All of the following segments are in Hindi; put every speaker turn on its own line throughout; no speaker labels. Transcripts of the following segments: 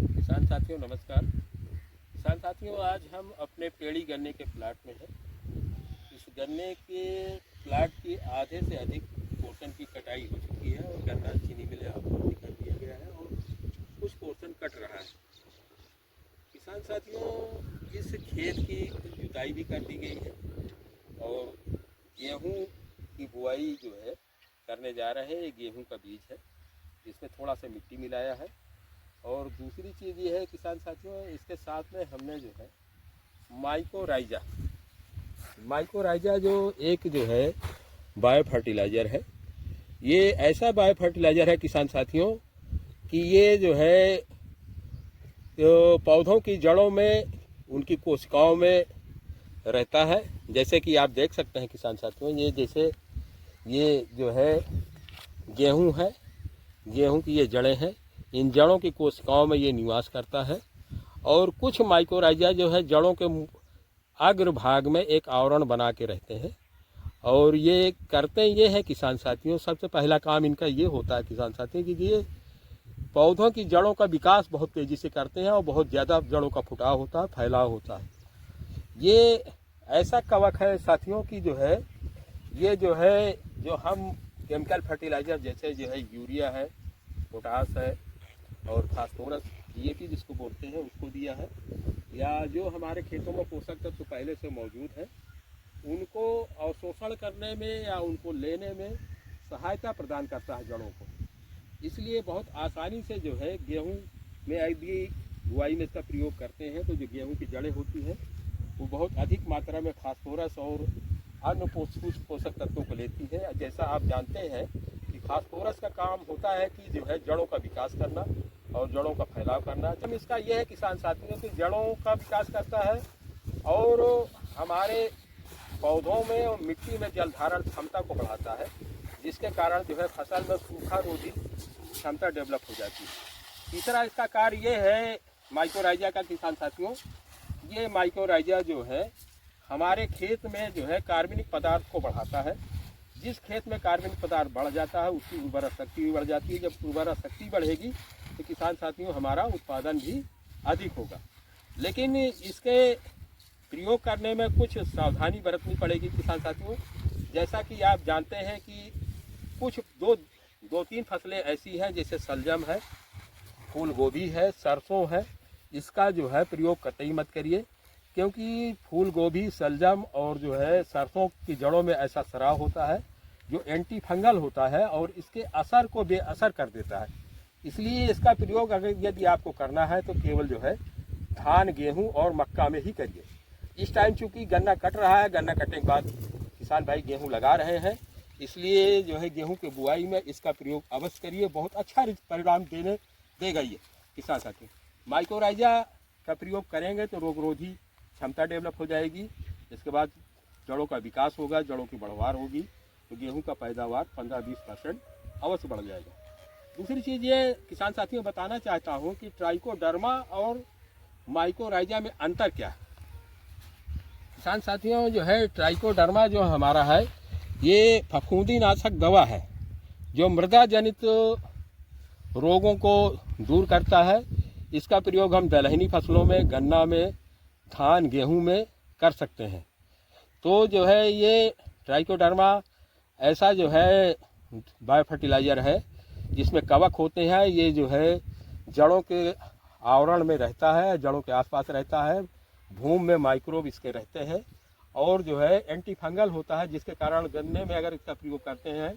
किसान साथियों नमस्कार। किसान साथियों, आज हम अपने पेड़ी गन्ने के प्लाट में हैं। इस गन्ने के प्लाट की आधे से अधिक पोर्शन की कटाई हो चुकी है और गन्ना चीनी मिल आपूर्ति कर दिया गया है और कुछ पोर्शन कट रहा है। किसान साथियों, इस खेत की जुताई भी कर दी गई है और गेहूँ की बुआई जो है करने जा रहे हैं। ये गेहूँ का बीज है, इसमें थोड़ा सा मिट्टी मिलाया है। और दूसरी चीज़ ये है किसान साथियों, इसके साथ में हमने जो है माइकोराइजा जो एक जो है बायो फर्टिलाइज़र है। ये ऐसा बायो फर्टिलाइज़र है किसान साथियों कि ये जो है तो पौधों की जड़ों में, उनकी कोशिकाओं में रहता है। जैसे कि आप देख सकते हैं किसान साथियों, ये जैसे ये जो है गेहूँ है, गेहूँ की ये जड़ें हैं, इन जड़ों की कोशिकाओं में ये निवास करता है। और कुछ माइकोराइजा जो है जड़ों के अग्रभाग में एक आवरण बना के रहते हैं। और ये करते ये है किसान साथियों, सबसे पहला काम इनका ये होता है किसान साथियों कि ये पौधों की जड़ों का विकास बहुत तेज़ी से करते हैं और बहुत ज़्यादा जड़ों का फुटाव होता है, फैलाव होता है। ये ऐसा कवक है साथियों की जो है, ये जो है जो हम केमिकल फर्टिलाइज़र जैसे जो है यूरिया है, पोटास है और फास्फोरस DAP जिसको बोलते हैं उसको दिया है, या जो हमारे खेतों में पोषक तत्व पहले से मौजूद है उनको अवशोषण करने में या उनको लेने में सहायता प्रदान करता है जड़ों को। इसलिए बहुत आसानी से जो है गेहूं में यदि बुआई में इसका प्रयोग करते हैं तो जो गेहूं की जड़ें होती हैं वो बहुत अधिक मात्रा में फास्फोरस और अन्य पोषक तत्वों को लेती है। जैसा आप जानते हैं कि फास्फोरस का काम होता है कि जो है जड़ों का विकास करना और जड़ों का फैलाव करना। जब इसका यह है किसान साथियों कि जड़ों का विकास करता है और हमारे पौधों में और मिट्टी में जल धारण क्षमता को बढ़ाता है, जिसके कारण जो है फसल में सूखा रोधी क्षमता डेवलप हो जाती है। तीसरा इसका कार्य ये है माइकोराइजा का किसान साथियों, ये माइकोराइजा जो है हमारे खेत में जो है कार्बनिक पदार्थ को बढ़ाता है। जिस खेत में कार्बनिक पदार्थ बढ़ जाता है उसकी उर्वरक शक्ति भी बढ़ जाती है। जब उर्वरक शक्ति बढ़ेगी तो किसान साथियों हमारा उत्पादन भी अधिक होगा। लेकिन इसके प्रयोग करने में कुछ सावधानी बरतनी पड़ेगी किसान साथियों। जैसा कि आप जानते हैं कि कुछ दो तीन फसलें ऐसी हैं जैसे सलजम है, फूल गोभी है, सरसों है, इसका जो है प्रयोग कतई मत करिए, क्योंकि फूल गोभी, सलजम और जो है सरसों की जड़ों में ऐसा सराव होता है जो एंटी फंगल होता है और इसके असर को बेअसर कर देता है। इसलिए इसका प्रयोग अगर यदि आपको करना है तो केवल जो है धान, गेहूं और मक्का में ही करिए। इस टाइम चूँकि गन्ना कट रहा है, गन्ना कटने के बाद किसान भाई गेहूँ लगा रहे हैं, इसलिए जो है गेहूँ की बुआई में इसका प्रयोग अवश्य करिए। बहुत अच्छा परिणाम देगा ये किसान साथी। माइकोराइजा का प्रयोग करेंगे तो रोग रोधी क्षमता डेवलप हो जाएगी। इसके बाद जड़ों का विकास होगा, जड़ों की बढ़वार होगी तो गेहूं का पैदावार 15-20% अवश्य बढ़ जाएगा। दूसरी चीज़ ये किसान साथियों बताना चाहता हूं कि ट्राइकोडर्मा और माइकोराइजा में अंतर क्या है। किसान साथियों जो है ट्राइकोडर्मा जो हमारा है ये फफूंदी नाशक दवा है जो मृदा जनित रोगों को दूर करता है। इसका प्रयोग हम दलहनी फसलों में, गन्ना में, धान, गेहूं में कर सकते हैं। तो जो है ये ट्राइकोडर्मा ऐसा जो है बायो फर्टिलाइज़र है जिसमें कवक होते हैं। ये जो है जड़ों के आवरण में रहता है, जड़ों के आसपास रहता है, भूमि में माइक्रोब इसके रहते हैं और जो है एंटी फंगल होता है, जिसके कारण गन्ने में अगर इसका प्रयोग करते हैं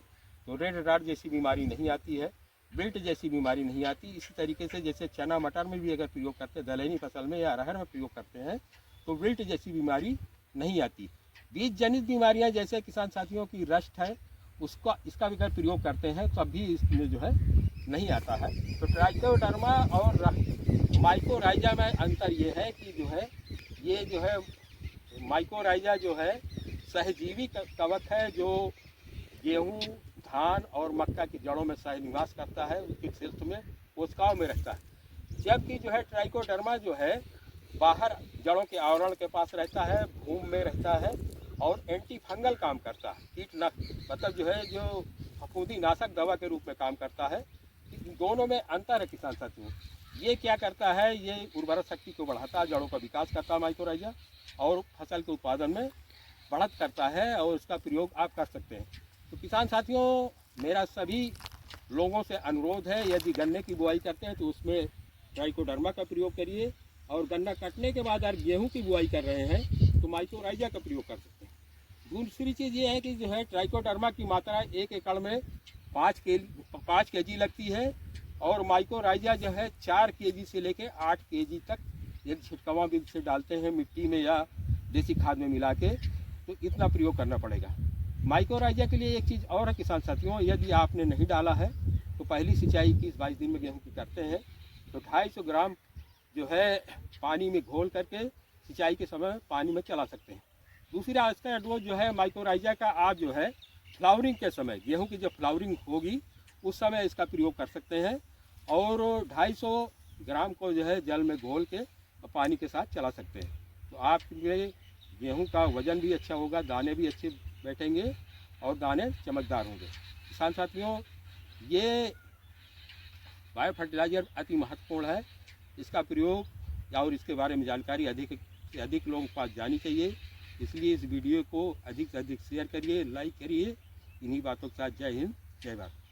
तो रेड राट जैसी बीमारी नहीं आती है, विल्ट जैसी बीमारी नहीं आती। इसी तरीके से जैसे चना मटर में भी अगर प्रयोग करते हैं, दलहनी फसल में या अरहर में प्रयोग करते हैं तो विल्ट जैसी बीमारी नहीं आती। बीज जनित बीमारियां जैसे किसान साथियों की रस्ट है, उसका इसका भी अगर प्रयोग करते हैं तब भी इसमें जो है नहीं आता है। तो ट्राइकोडर्मा और माइकोराइजा में अंतर ये है कि जो है ये जो है माइकोराइजा जो है सहजीवी कवक है जो गेहूँ, धान और मक्का की जड़ों में सह निवास करता है, उसके क्षेत्र में कोशिकाओं में रहता है। जबकि जो है ट्राइकोडर्मा जो है बाहर जड़ों के आवरण के पास रहता है, भूमि में रहता है और एंटी फंगल काम करता है, कीटनाशक मतलब जो है जो फफूंदी नाशक दवा के रूप में काम करता है। दोनों में अंतर है किसान साथियों। ये क्या करता है, ये उर्वरक शक्ति को बढ़ाता है, जड़ों का विकास करता है माइक्रोराइजा, और फसल के उत्पादन में बढ़त करता है, और इसका प्रयोग आप कर सकते हैं। तो किसान साथियों, मेरा सभी लोगों से अनुरोध है, यदि गन्ने की बुआई करते हैं तो उसमें ट्राइकोडर्मा का प्रयोग करिए, और गन्ना कटने के बाद अगर गेहूँ की बुआई कर रहे हैं तो माइक्रोराइजा का प्रयोग कर सकते हैं। दूसरी चीज़ ये है कि जो है ट्राइकोडर्मा की मात्रा 1 एकड़ में 5 kg लगती है, और माइक्रोराइजा जो है 4 kg से लेकर 8 kg तक यदि छिटकावा बीज से डालते हैं मिट्टी में या देसी खाद में मिला के, तो इतना प्रयोग करना पड़ेगा। माइक्रोराइजा के लिए एक चीज़ और है किसान साथियों, यदि आपने नहीं डाला है तो पहली सिंचाई 21-22 दिन में गेहूँ की करते हैं तो 250 ग्राम जो है पानी में घोल करके सिंचाई के समय पानी में चला सकते हैं। दूसरा इसका डोज जो है माइक्रोराइजा का, आप जो है फ्लावरिंग के समय, गेहूं की जब फ्लावरिंग होगी उस समय इसका प्रयोग कर सकते हैं, और 250 ग्राम को जो है जल में घोल के पानी के साथ चला सकते हैं। तो आपके गेहूं का वज़न भी अच्छा होगा, दाने भी अच्छे बैठेंगे और दाने चमकदार होंगे। किसान साथियों, ये बायो फर्टिलाइज़र अति महत्वपूर्ण है। इसका प्रयोग और इसके बारे में जानकारी अधिक से अधिक लोगों के पास जानी चाहिए, इसलिए इस वीडियो को अधिक से अधिक शेयर करिए, लाइक करिए। इन्हीं बातों के साथ जय हिंद, जय भारत।